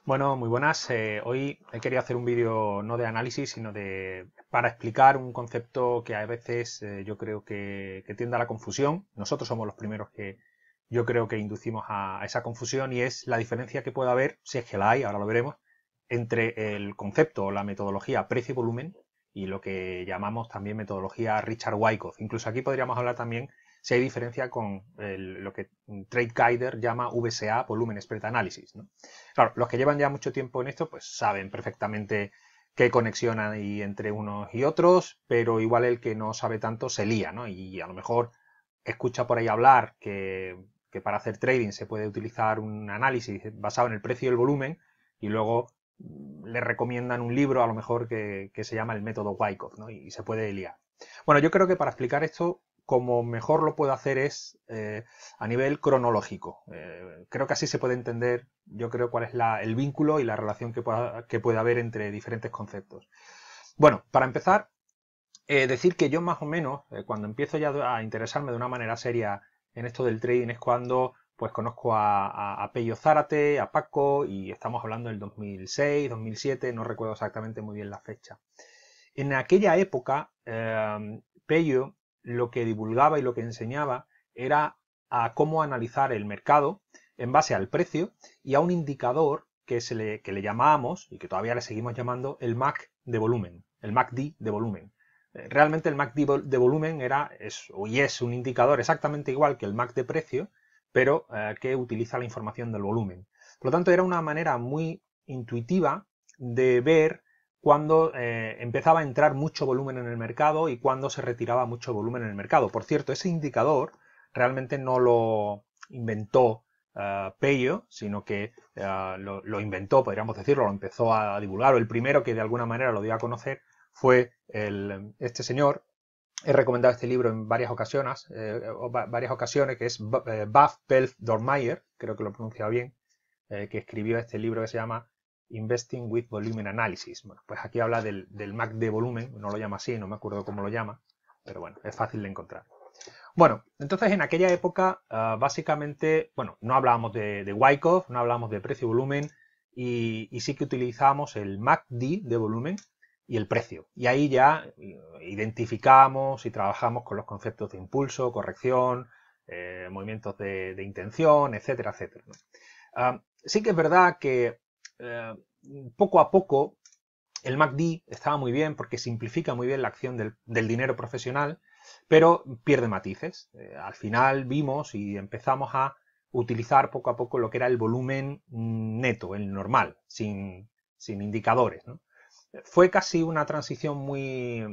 Bueno, muy buenas. Hoy he querido hacer un vídeo no de análisis, sino para explicar un concepto que a veces yo creo que tiende a la confusión. Nosotros somos los primeros que yo creo que inducimos a esa confusión y es la diferencia que puede haber, si es que la hay, ahora lo veremos, entre el concepto o la metodología precio y volumen y lo que llamamos también metodología Richard Wyckoff. Incluso aquí podríamos hablar también si hay diferencia con lo que Trade Guider llama VSA, Volumen Spread Analysis, ¿no? Claro, los que llevan ya mucho tiempo en esto, pues saben perfectamente qué conexión hay entre unos y otros, pero igual el que no sabe tanto se lía, ¿no? Y a lo mejor escucha por ahí hablar que para hacer trading se puede utilizar un análisis basado en el precio y el volumen, y luego le recomiendan un libro a lo mejor que se llama el método Wyckoff, ¿no? Y se puede liar. Bueno, yo creo que para explicar esto, como mejor lo puedo hacer es a nivel cronológico. Creo que así se puede entender, yo creo, cuál es el vínculo y la relación que puede haber entre diferentes conceptos. Bueno, para empezar, decir que yo más o menos, cuando empiezo ya a interesarme de una manera seria en esto del trading, es cuando pues conozco a Pello Zárate, a Paco, y estamos hablando del 2006, 2007, no recuerdo exactamente muy bien la fecha. En aquella época, Pello lo que divulgaba y lo que enseñaba era a cómo analizar el mercado en base al precio y a un indicador que le llamábamos, y que todavía le seguimos llamando, el MAC de volumen, el MACD de volumen. Realmente el MACD de volumen es un indicador exactamente igual que el MAC de precio, pero que utiliza la información del volumen. Por lo tanto, era una manera muy intuitiva de ver cuando empezaba a entrar mucho volumen en el mercado y cuando se retiraba mucho volumen en el mercado. Por cierto, ese indicador realmente no lo inventó Pello, sino que lo inventó, podríamos decirlo, lo empezó a divulgar, o el primero que de alguna manera lo dio a conocer fue este señor. He recomendado este libro en varias ocasiones, que es Buff Pelf Dormeyer, creo que lo he pronunciado bien, que escribió este libro que se llama Investing with Volume Analysis. Bueno, pues aquí habla del MAC de volumen, no lo llama así, no me acuerdo cómo lo llama, pero bueno, es fácil de encontrar. Bueno, entonces en aquella época, básicamente, bueno, no hablábamos de Wyckoff, no hablábamos de precio y volumen, y sí que utilizábamos el MACD de volumen y el precio. Y ahí ya identificamos y trabajamos con los conceptos de impulso, corrección, movimientos de intención, etcétera, etcétera, ¿no? Sí que es verdad que eh, poco a poco el MACD estaba muy bien porque simplifica muy bien la acción del dinero profesional, pero pierde matices. Al final vimos y empezamos a utilizar poco a poco lo que era el volumen neto, el normal, sin indicadores, ¿no? Fue casi una transición muy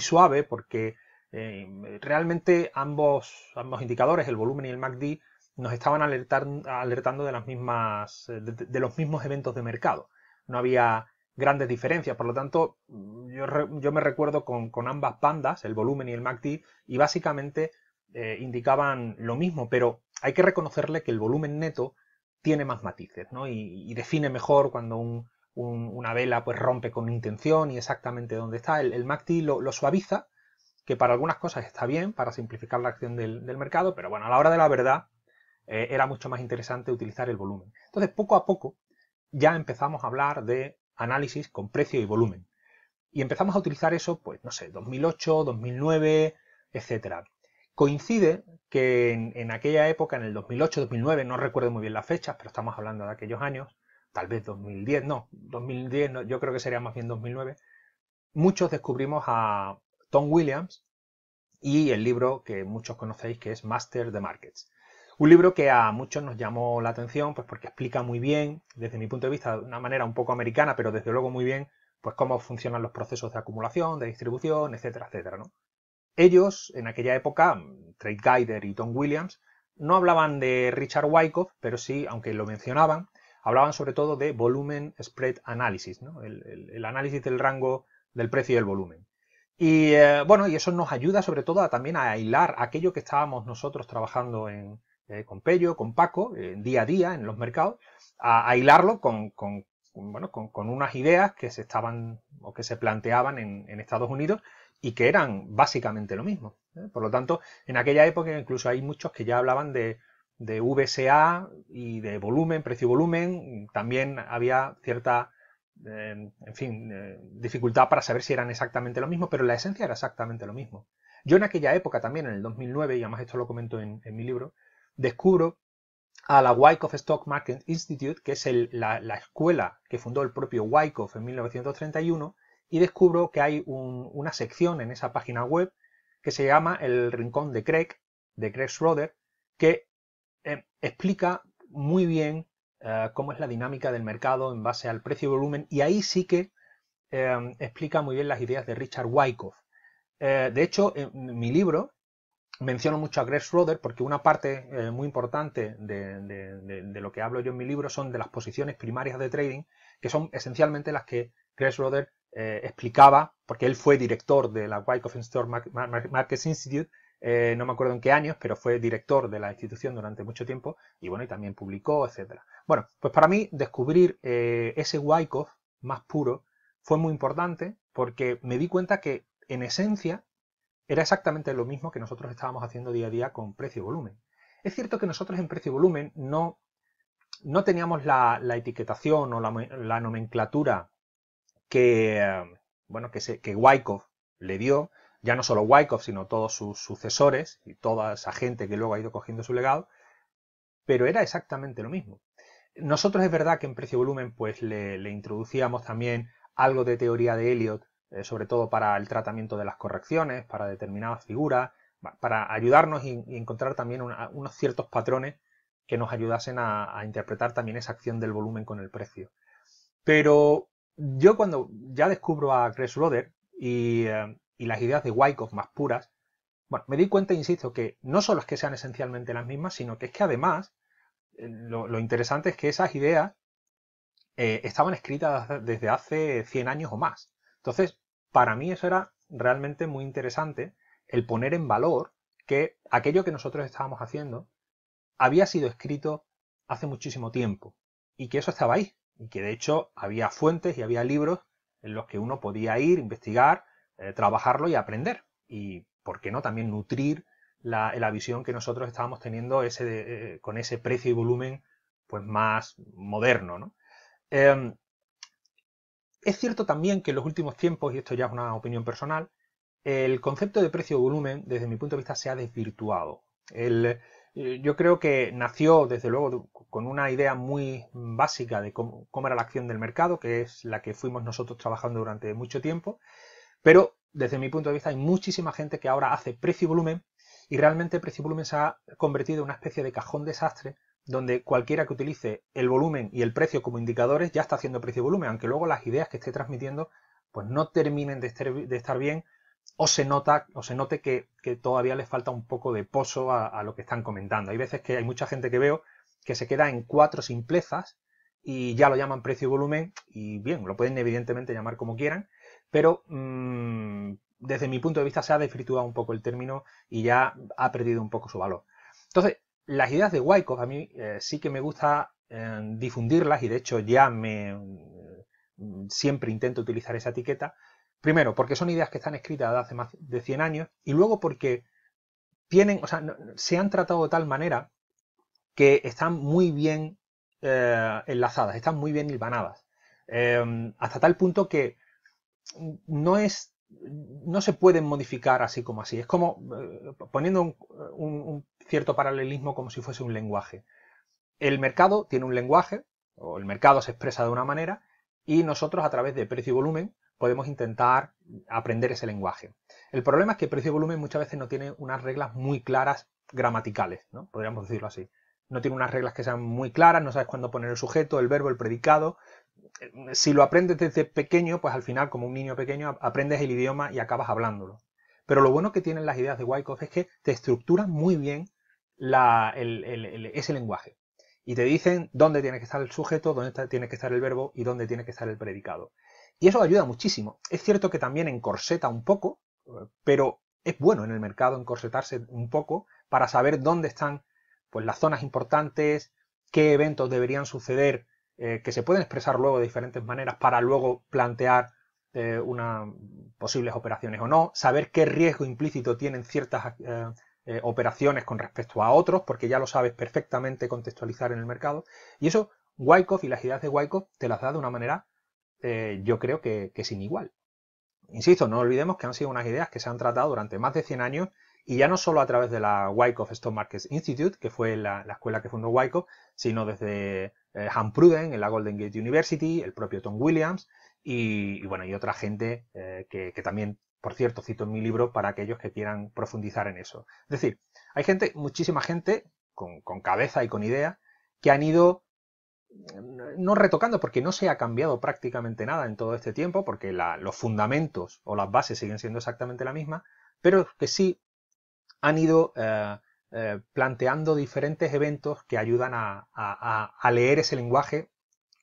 suave porque realmente ambos indicadores, el volumen y el MACD, nos estaban alertando de los mismos eventos de mercado. No había grandes diferencias, por lo tanto, yo me recuerdo con ambas bandas, el volumen y el MACD, y básicamente indicaban lo mismo, pero hay que reconocerle que el volumen neto tiene más matices, ¿no? Y define mejor cuando una vela pues rompe con intención y exactamente dónde está. El MACD lo suaviza, que para algunas cosas está bien, para simplificar la acción del mercado, pero bueno, a la hora de la verdad era mucho más interesante utilizar el volumen. Entonces, poco a poco ya empezamos a hablar de análisis con precio y volumen. Y empezamos a utilizar eso, pues no sé, 2008, 2009, etcétera. Coincide que en aquella época, en el 2008, 2009, no recuerdo muy bien las fechas, pero estamos hablando de aquellos años, tal vez 2010, no, 2010, no, yo creo que sería más bien 2009, muchos descubrimos a Tom Williams y el libro que muchos conocéis, que es Master the Markets. Un libro que a muchos nos llamó la atención, pues porque explica muy bien, desde mi punto de vista, de una manera un poco americana, pero desde luego muy bien, pues cómo funcionan los procesos de acumulación, de distribución, etcétera, etcétera, ¿no? Ellos, en aquella época, Trade Guider y Tom Williams, no hablaban de Richard Wyckoff, pero sí, aunque lo mencionaban, hablaban sobre todo de Volumen Spread Analysis, ¿no? El análisis del rango del precio y el volumen. Y bueno, y eso nos ayuda sobre todo también a hilar aquello que estábamos nosotros trabajando con Pello, con Paco, día a día en los mercados, a hilarlo bueno, con unas ideas que se estaban o que se planteaban en Estados Unidos y que eran básicamente lo mismo, ¿eh? Por lo tanto, en aquella época incluso hay muchos que ya hablaban de VSA y de volumen, precio-volumen. También había cierta, en fin, dificultad para saber si eran exactamente lo mismo, pero la esencia era exactamente lo mismo. Yo en aquella época también, en el 2009, y además esto lo comento en mi libro, descubro a la Wyckoff Stock Market Institute, que es la escuela que fundó el propio Wyckoff en 1931, y descubro que hay una sección en esa página web que se llama El Rincón de Craig Schroeder, que explica muy bien cómo es la dinámica del mercado en base al precio y volumen, y ahí sí que explica muy bien las ideas de Richard Wyckoff. De hecho, en mi libro menciono mucho a Greg Schroeder porque una parte muy importante de lo que hablo yo en mi libro son de las posiciones primarias de trading, que son esencialmente las que Greg Schroeder explicaba, porque él fue director de la Wyckoff Stock Markets Institute, no me acuerdo en qué años, pero fue director de la institución durante mucho tiempo, y bueno, y también publicó, etcétera. Bueno, pues para mí descubrir ese Wyckoff más puro fue muy importante porque me di cuenta que en esencia era exactamente lo mismo que nosotros estábamos haciendo día a día con precio y volumen. Es cierto que nosotros en precio y volumen no teníamos la etiquetación o la nomenclatura que Wyckoff le dio, ya no solo Wyckoff, sino todos sus sucesores y toda esa gente que luego ha ido cogiendo su legado, pero era exactamente lo mismo. Nosotros es verdad que en precio y volumen pues le introducíamos también algo de teoría de Elliott, sobre todo para el tratamiento de las correcciones, para determinadas figuras, para ayudarnos y encontrar también unos ciertos patrones que nos ayudasen a interpretar también esa acción del volumen con el precio. Pero yo cuando ya descubro a Greg Schroeder y las ideas de Wyckoff más puras, bueno, me di cuenta, insisto, que no solo es que sean esencialmente las mismas, sino que es que además lo interesante es que esas ideas estaban escritas desde hace 100 años o más. Entonces, para mí eso era realmente muy interesante, el poner en valor que aquello que nosotros estábamos haciendo había sido escrito hace muchísimo tiempo y que eso estaba ahí y que de hecho había fuentes y había libros en los que uno podía ir, investigar, trabajarlo y aprender. Y, ¿por qué no?, también nutrir la visión que nosotros estábamos teniendo con ese precio y volumen pues más moderno, ¿no? Es cierto también que en los últimos tiempos, y esto ya es una opinión personal, el concepto de precio-volumen, desde mi punto de vista, se ha desvirtuado. Yo creo que nació, desde luego, con una idea muy básica de cómo era la acción del mercado, que es la que fuimos nosotros trabajando durante mucho tiempo, pero desde mi punto de vista hay muchísima gente que ahora hace precio-volumen y realmente precio-volumen se ha convertido en una especie de cajón desastre donde cualquiera que utilice el volumen y el precio como indicadores ya está haciendo precio-volumen, aunque luego las ideas que esté transmitiendo pues no terminen de estar bien o se note que todavía les falta un poco de pozo a lo que están comentando. Hay veces que hay mucha gente que veo que se queda en 4 simplezas y ya lo llaman precio y volumen, y bien, lo pueden evidentemente llamar como quieran, pero desde mi punto de vista se ha desvirtuado un poco el término y ya ha perdido un poco su valor. Entonces, las ideas de Wyckoff a mí sí que me gusta difundirlas y de hecho ya siempre intento utilizar esa etiqueta. Primero, porque son ideas que están escritas desde hace más de 100 años y luego porque se han tratado de tal manera que están muy bien enlazadas, están muy bien hilvanadas. Hasta tal punto que no se pueden modificar así como así. Es como poniendo un cierto paralelismo como si fuese un lenguaje. El mercado tiene un lenguaje, o el mercado se expresa de una manera, y nosotros a través de precio y volumen podemos intentar aprender ese lenguaje. El problema es que precio y volumen muchas veces no tiene unas reglas muy claras gramaticales, ¿no? Podríamos decirlo así. No tiene unas reglas que sean muy claras, no sabes cuándo poner el sujeto, el verbo, el predicado. Si lo aprendes desde pequeño, pues al final, como un niño pequeño, aprendes el idioma y acabas hablándolo. Pero lo bueno que tienen las ideas de Wyckoff es que te estructuran muy bien ese lenguaje. Y te dicen dónde tiene que estar el sujeto, dónde tiene que estar el verbo y dónde tiene que estar el predicado. Y eso ayuda muchísimo. Es cierto que también encorseta un poco, pero es bueno en el mercado encorsetarse un poco para saber dónde están pues, las zonas importantes, qué eventos deberían suceder, que se pueden expresar luego de diferentes maneras para luego plantear posibles operaciones o no, saber qué riesgo implícito tienen ciertas operaciones con respecto a otros, porque ya lo sabes perfectamente contextualizar en el mercado. Y eso, Wyckoff y las ideas de Wyckoff te las da de una manera, yo creo que sin igual. Insisto, no olvidemos que han sido unas ideas que se han tratado durante más de 100 años y ya no solo a través de la Wyckoff Stock Market Institute, que fue la escuela que fundó Wyckoff, sino desde Han Pruden en la Golden Gate University, el propio Tom Williams bueno, y otra gente que también, por cierto, cito en mi libro para aquellos que quieran profundizar en eso. Es decir, hay gente, muchísima gente con cabeza y con idea que han ido no retocando porque no se ha cambiado prácticamente nada en todo este tiempo, porque los fundamentos o las bases siguen siendo exactamente la misma, pero que sí han ido planteando diferentes eventos que ayudan a leer ese lenguaje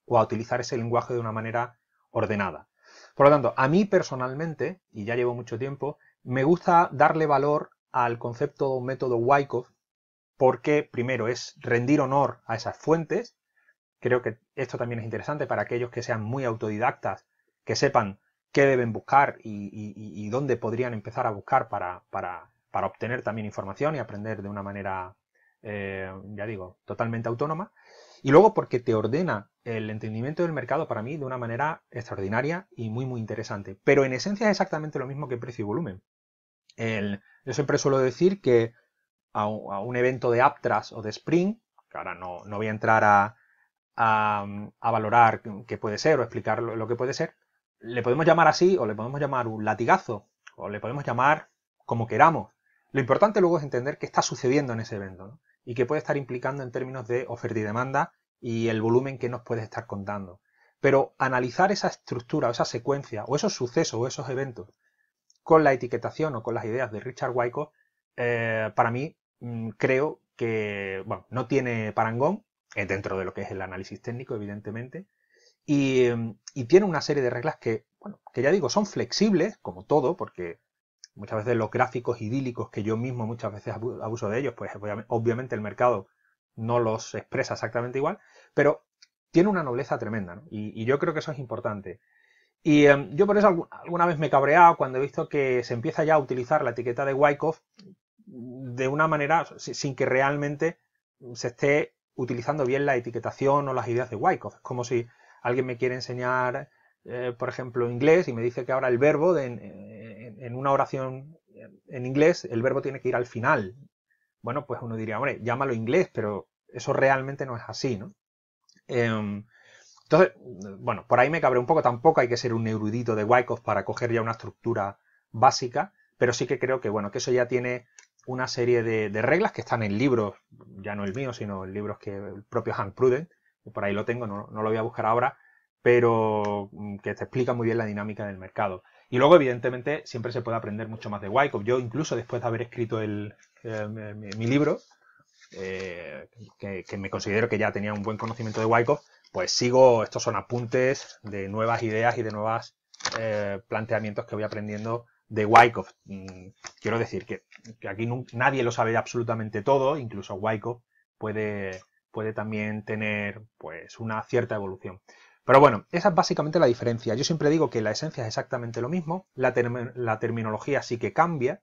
o a utilizar ese lenguaje de una manera ordenada. Por lo tanto, a mí personalmente, y ya llevo mucho tiempo, me gusta darle valor al concepto o método Wyckoff porque, primero, es rendir honor a esas fuentes. Creo que esto también es interesante para aquellos que sean muy autodidactas, que sepan qué deben buscar y dónde podrían empezar a buscar para obtener también información y aprender de una manera, ya digo, totalmente autónoma. Y luego porque te ordena el entendimiento del mercado para mí de una manera extraordinaria y muy, muy interesante. Pero en esencia es exactamente lo mismo que precio y volumen. Yo siempre suelo decir que a un evento de Aptras o de Spring, que ahora no voy a entrar a valorar qué puede ser o explicar lo que puede ser, le podemos llamar así o le podemos llamar un latigazo o le podemos llamar como queramos. Lo importante luego es entender qué está sucediendo en ese evento, ¿no? Y qué puede estar implicando en términos de oferta y demanda y el volumen que nos puede estar contando. Pero analizar esa estructura o esa secuencia o esos sucesos o esos eventos con la etiquetación o con las ideas de Richard Wyckoff, para mí creo que bueno, no tiene parangón dentro de lo que es el análisis técnico, evidentemente, y tiene una serie de reglas que, bueno, que ya digo, son flexibles, como todo, porque muchas veces los gráficos idílicos que yo mismo muchas veces abuso de ellos, pues obviamente el mercado no los expresa exactamente igual, pero tiene una nobleza tremenda, ¿no? Y yo creo que eso es importante. Y yo por eso alguna vez me he cabreado cuando he visto que se empieza ya a utilizar la etiqueta de Wyckoff de una manera sin que realmente se esté utilizando bien la etiquetación o las ideas de Wyckoff. Es como si alguien me quiere enseñar, por ejemplo, inglés y me dice que ahora el verbo en una oración en inglés, el verbo tiene que ir al final. Bueno, pues uno diría, hombre, llámalo inglés, pero eso realmente no es así, ¿no? Entonces, bueno, por ahí me cabré un poco. Tampoco hay que ser un erudito de Wyckoff para coger ya una estructura básica, pero sí que creo que, bueno, que eso ya tiene una serie de reglas que están en libros, ya no el mío, sino en libros que el propio Hank Pruden, por ahí lo tengo, no lo voy a buscar ahora, pero que te explica muy bien la dinámica del mercado. Y luego, evidentemente, siempre se puede aprender mucho más de Wyckoff. Yo, incluso después de haber escrito mi libro, que me considero que ya tenía un buen conocimiento de Wyckoff, pues sigo, estos son apuntes de nuevas ideas y de nuevos planteamientos que voy aprendiendo de Wyckoff. Quiero decir que aquí nadie lo sabe absolutamente todo, incluso Wyckoff puede también tener pues una cierta evolución. Pero bueno, esa es básicamente la diferencia. Yo siempre digo que la esencia es exactamente lo mismo, la terminología sí que cambia.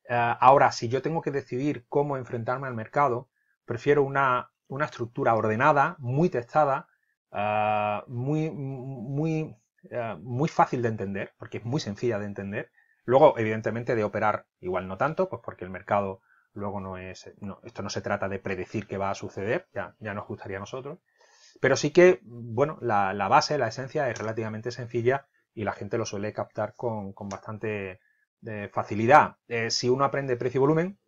Ahora, si yo tengo que decidir cómo enfrentarme al mercado, prefiero una estructura ordenada, muy testada, muy fácil de entender, porque es muy sencilla de entender. Luego, evidentemente, de operar igual no tanto, pues porque el mercado luego esto no se trata de predecir qué va a suceder, ya nos gustaría a nosotros. Pero sí que, bueno, la base, la esencia es relativamente sencilla y la gente lo suele captar con bastante facilidad. Si uno aprende precio y volumen,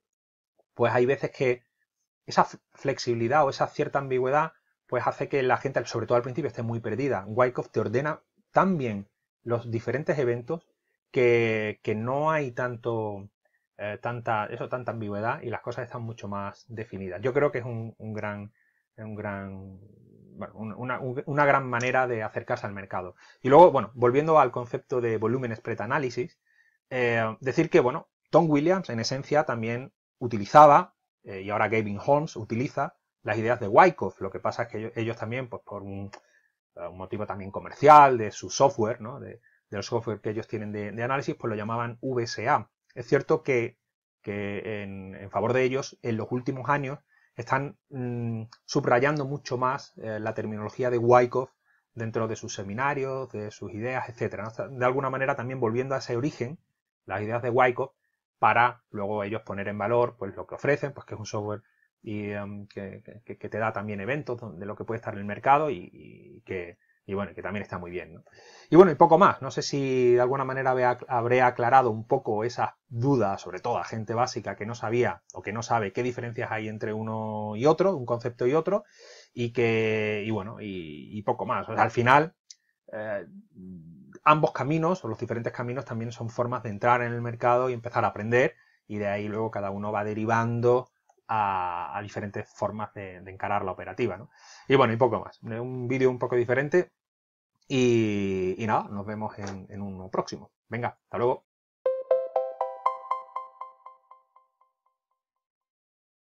pues hay veces que esa flexibilidad o esa cierta ambigüedad pues hace que la gente, sobre todo al principio, esté muy perdida. Wyckoff te ordena tan bien los diferentes eventos que no hay tanta ambigüedad y las cosas están mucho más definidas. Yo creo que es una gran manera de acercarse al mercado. Y luego, bueno, volviendo al concepto de volumen spread analysis, decir que, bueno, Tom Williams en esencia también utilizaba, y ahora Gavin Holmes utiliza, las ideas de Wyckoff. Lo que pasa es que ellos también, pues por un motivo también comercial de su software, ¿no? Del software que ellos tienen de análisis, pues lo llamaban VSA. Es cierto que que en favor de ellos, en los últimos años, están subrayando mucho más la terminología de Wyckoff dentro de sus seminarios, de sus ideas, etcétera, ¿no? De alguna manera también volviendo a ese origen, las ideas de Wyckoff, para luego ellos poner en valor pues lo que ofrecen, pues que es un software que te da también eventos de lo que puede estar en el mercado y que también está muy bien, ¿no? Y bueno, y poco más. No sé si de alguna manera habré aclarado un poco esas dudas, sobre todo a gente básica que no sabía o que no sabe qué diferencias hay entre uno y otro, un concepto y otro, y poco más. O sea, al final, eh, ambos caminos, o los diferentes caminos, también son formas de entrar en el mercado y empezar a aprender, y de ahí luego cada uno va derivando a diferentes formas de encarar la operativa, ¿no? Y bueno, y poco más. Un vídeo un poco diferente y nada, nos vemos en uno próximo. Venga, hasta luego.